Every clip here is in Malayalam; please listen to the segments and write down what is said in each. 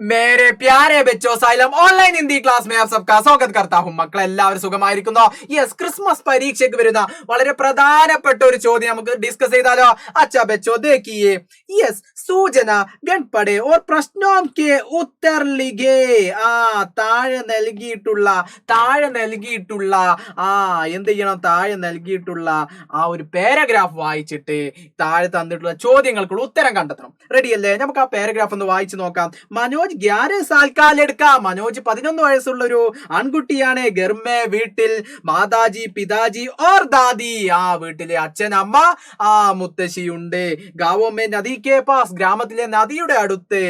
मेरे प्यारे बच्चों साइलम ഓൺലൈൻ ഹിന്ദി ക്ലാസ് में आप सबका स्वागत करता हूं മക്കളെ എല്ലാവരും സുഖമായിരിക്കുന്നോ യെസ് ക്രിസ്മസ് പരീക്ഷയ്ക്ക് വരുന്ന വളരെ പ്രധാനപ്പെട്ട ഒരു ചോദ്യം നമുക്ക് ഡിസ്കസ് ചെയ്താലോ अच्छा बच्चों देखिए यस सूचना गण पढ़े और प्रश्नों के उत्तर लिखे താഴെ നൽകിയിട്ടുള്ള എന്ത് ചെയ്യണം താഴെ നൽകിയിട്ടുള്ള ഒരു പാരഗ്രാഫ് വായിച്ചിട്ട് താഴെ തന്നിട്ടുള്ള ചോദ്യങ്ങൾക്കുള്ള ഉത്തരം കണ്ടെത്തണം റെഡി അല്ലേ നമുക്ക് ആ പാരഗ്രാഫ് ഒന്ന് വായിച്ചു നോക്കാം മനോജ് 11 साल का लड़का മനോജ് 11 വയസ്സുള്ള ഒരു ആൺകുട്ടിയാണ് ഗർമേ വീട്ടിൽ മാതാജി പിതാജി ഓർ ദാദി വീട്ടിലെ അച്ഛൻ അമ്മ മുത്തശ്ശിയുണ്ട് ഗാവോമേ നദി കെ പാസ് ഗ്രാമത്തിലെ നദിയുടെ അടുത്ത്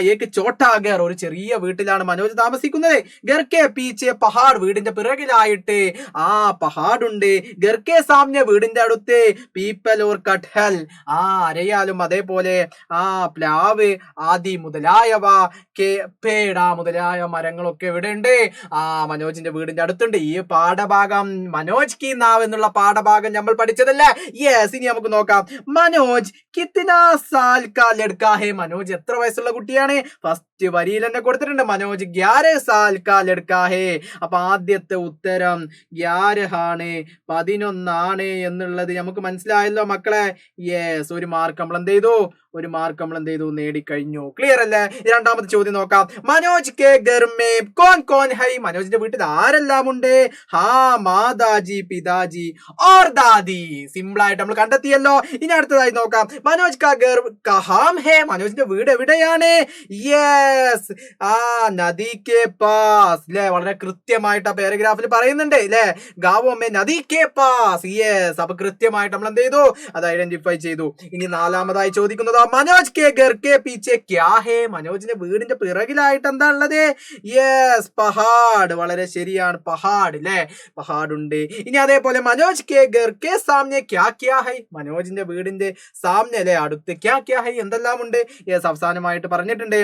ഏക് ചോട്ടാ ഘർ ഒരു ചെറിയ വീട്ടിലാണ് മനോജ് താമസിക്കുന്നത് ഘർ കെ പീച്ചെ പഹാഡ് വീടിന്റെ പിറകിലായിട്ട് പഹാഡുണ്ട് ഘർ കെ സാമനെ വീടിന്റെ അടുത്ത് പീപ്പൽ ഓർ കട്ഹൽ അരയാലും അതേപോലെ പ്ലാവ് ആദി മുതലായവ പേട മുതലായ മരങ്ങളൊക്കെ ഇവിടെ ഉണ്ട് മനോജിന്റെ വീടിന്റെ അടുത്തുണ്ട് ഈ പാഠഭാഗം മനോജ് കി നാവ് എന്നുള്ള പാഠഭാഗം നമ്മൾ പഠിച്ചതല്ലേ യെസ് ഇനി നമുക്ക് നോക്കാം മനോജ് കിത്നാ സാൽ കാ ലഡ്കാ ഹേ മനോജ് എത്ര വയസ്സുള്ള കുട്ടിയാണ് ഫസ്റ്റ് വരിയിൽ തന്നെ കൊടുത്തിട്ടുണ്ട് മനോജ് 11 സാൽ കാ ലഡ്കാ ഹേ അപ്പൊ ആദ്യത്തെ ഉത്തരം 11 ആണ് 11 ആണ് എന്നുള്ളത് നമുക്ക് മനസ്സിലായല്ലോ മക്കളെ യെസ് ഒരു മാർക്ക് നമ്മൾ എന്ത് ചെയ്തു നേടിക്കഴിഞ്ഞു ക്ലിയർ അല്ലേ രണ്ടാമത്തെ ചോദ്യം നോക്കാം മനോജ് കെ ഘർ മേ കോൻ കോൻ ഹൈ മനോജിന്റെ വീട്ടിൽ ആരെല്ലാം ഉണ്ട് മാതാജി പിതാജി ഓർ ദാദി സിമ്പിൾ ആയിട്ട് നമ്മൾ കണ്ടെത്തിയല്ലോ ഇനി അടുത്തതായി നോക്കാം മനോജ് കാ ഘർ കഹാം ഹേ മനോജിന്റെ വീട് എവിടെയാണ് യെസ് നദി കെ പാസ് അല്ലെ വളരെ കൃത്യമായിട്ട് ആ പാരഗ്രാഫിൽ പറയുന്നുണ്ട് അല്ലെ ഗാവോമേ നദി കെ പാസ് യെസ് അപ്പൊ കൃത്യമായിട്ട് നമ്മൾ എന്ത് ചെയ്തു അത് ഐഡന്റിഫൈ ചെയ്തു ഇനി നാലാമതായി ചോദിക്കുന്നത് മനോജ് കെ ഘർ കെ പീച്ചെ ക്യാ ഹേ മനോജിന്റെ വീടിന്റെ പിറകിലായിട്ട് എന്താ ഉള്ളത് യെസ് പഹാഡ് വളരെ ശരിയാണ് പഹാഡ് അല്ലെ പഹാഡ് ഉണ്ട് ഇനി അതേപോലെ മനോജ് കെ ഘർ കെ സാമനെ ക്യാ ഹൈ മനോജിന്റെ വീടിന്റെ സാമനെ അല്ലെ അടുത്ത് ക്യാ ഹൈ എന്തെല്ലാം ഉണ്ട് യെസ് അവസാനമായിട്ട് പറഞ്ഞിട്ടുണ്ട്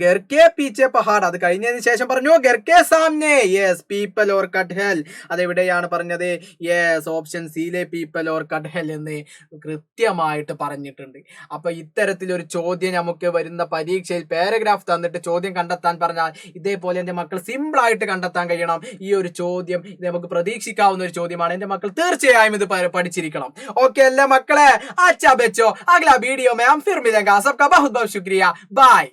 ഘർ കെ പീച്ചെ പഹാഡ് അത് കഴിഞ്ഞതിന് ശേഷം പറഞ്ഞു ഘർ കെ സാമനെ യെസ് പീപ്പൽ ഓർ കട്ഹൽ അതെവിടെയാണ് പറഞ്ഞത് യെസ് ഓപ്ഷൻ സിയിലെ പീപ്പൽ ഓർ കട്ഹൽ എന്ന് കൃത്യമായിട്ട് പറഞ്ഞിട്ടുണ്ട് അപ്പൊ ഇത്തരത്തിലൊരു ചോദ്യം നമുക്ക് വരുന്ന പരീക്ഷയിൽ പാരഗ്രാഫ് തന്നിട്ട് ചോദ്യം കണ്ടെത്താൻ പറഞ്ഞാൽ ഇതേപോലെ എന്റെ മക്കൾ സിമ്പിൾ ആയിട്ട് കണ്ടെത്താൻ കഴിയണം ഈ ഒരു ചോദ്യം ഇത് നമുക്ക് പ്രതീക്ഷിക്കാവുന്ന ഒരു ചോദ്യമാണ് എന്റെ മക്കൾ തീർച്ചയായും ഇത് പഠിച്ചിരിക്കണം ഓക്കെ അല്ലേ മക്കളെ अच्छा बच्चों अगला वीडियो में हम फिर मिलेंगे सबका बहुत बहुत शुक्रिया बाय